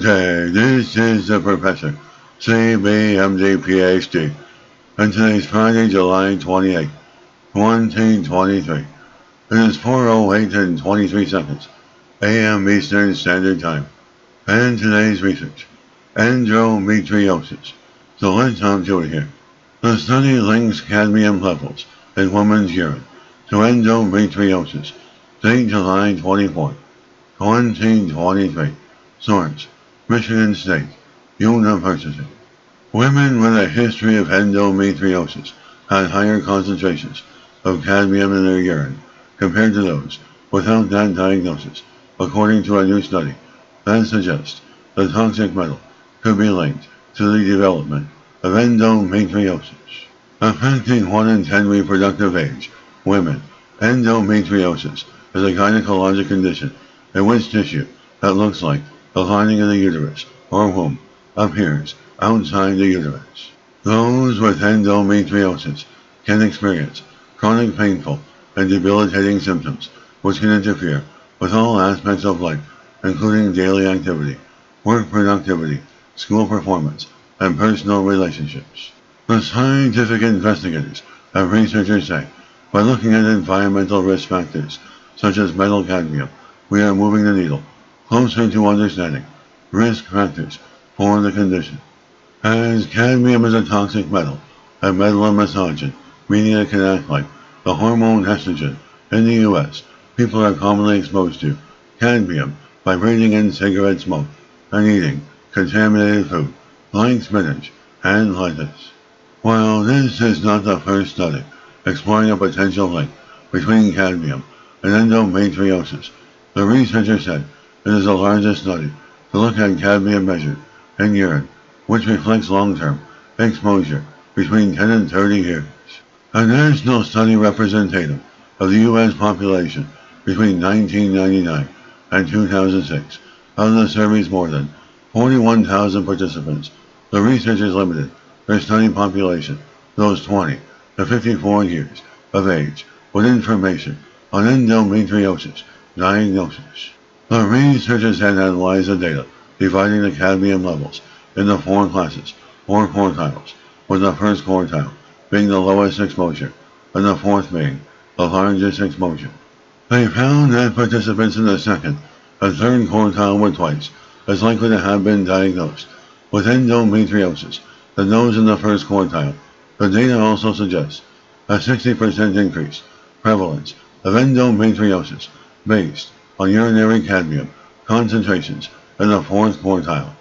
Okay, this is the Professor, CBMD PhD, and today's Friday, July 28, 2023. It is 4:08 and 23 seconds, a.m. Eastern Standard Time, and today's research, endometriosis. So let's jump to it here. The study links cadmium levels in women's urine to endometriosis, date July 24, 2023. Source: Michigan State University. Women with a history of endometriosis had higher concentrations of cadmium in their urine compared to those without that diagnosis, according to a new study that suggests the toxic metal could be linked to the development of endometriosis. Affecting 1 in 10 reproductive age women, endometriosis is a gynecologic condition in which tissue that looks like the lining of the uterus or womb appears outside the uterus. Those with endometriosis can experience chronic painful and debilitating symptoms which can interfere with all aspects of life, including daily activity, work productivity, school performance, and personal relationships. The scientific investigators and researchers say, by looking at environmental risk factors such as metal cadmium, we are moving the needle closer to understanding risk factors for the condition. As cadmium is a toxic metal, a metallomisogene, meaning it can act like the hormone estrogen. In the U.S., people are commonly exposed to cadmium by breathing in cigarette smoke and eating contaminated food like spinach and lettuce. While this is not the first study exploring a potential link between cadmium and endometriosis, the researcher said it is the largest study to look at cadmium measured in urine, which reflects long-term exposure between 10 and 30 years. A national study representative of the U.S. population between 1999 and 2006, out of the survey's more than 41,000 participants, the researchers limited their study population, those 20 to 54 years of age, with information on endometriosis diagnosis. The researchers then analyzed the data, dividing the cadmium levels into 4 classes, or quartiles, with the first quartile being the lowest exposure, and the fourth being the largest exposure. They found that participants in the second and third quartile were twice as likely to have been diagnosed with endometriosis than those in the first quartile. The data also suggests a 60% increase prevalence of endometriosis based on urinary cadmium concentrations in the fourth quartile.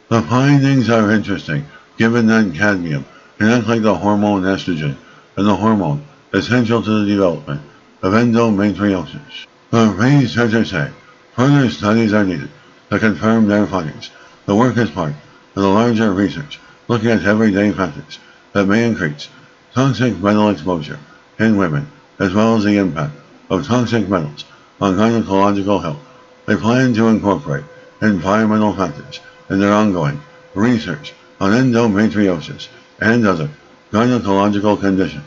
The findings are interesting given that cadmium can act like the hormone estrogen, and the hormone essential to the development of endometriosis. The researchers say further studies are needed to confirm their findings. The work is part of the larger research looking at everyday factors that may increase toxic metal exposure in women, as well as the impact of toxic metals on gynecological health. They plan to incorporate environmental factors in their ongoing research on endometriosis and other gynecological conditions.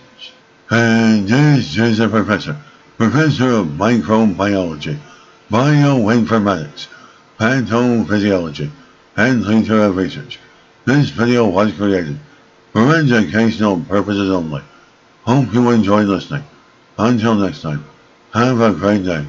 And this is a professor of microbiology, bioinformatics, pathophysiology, and leader of research. This video was created for educational purposes only. Hope you enjoyed listening. Until next time, have a great day.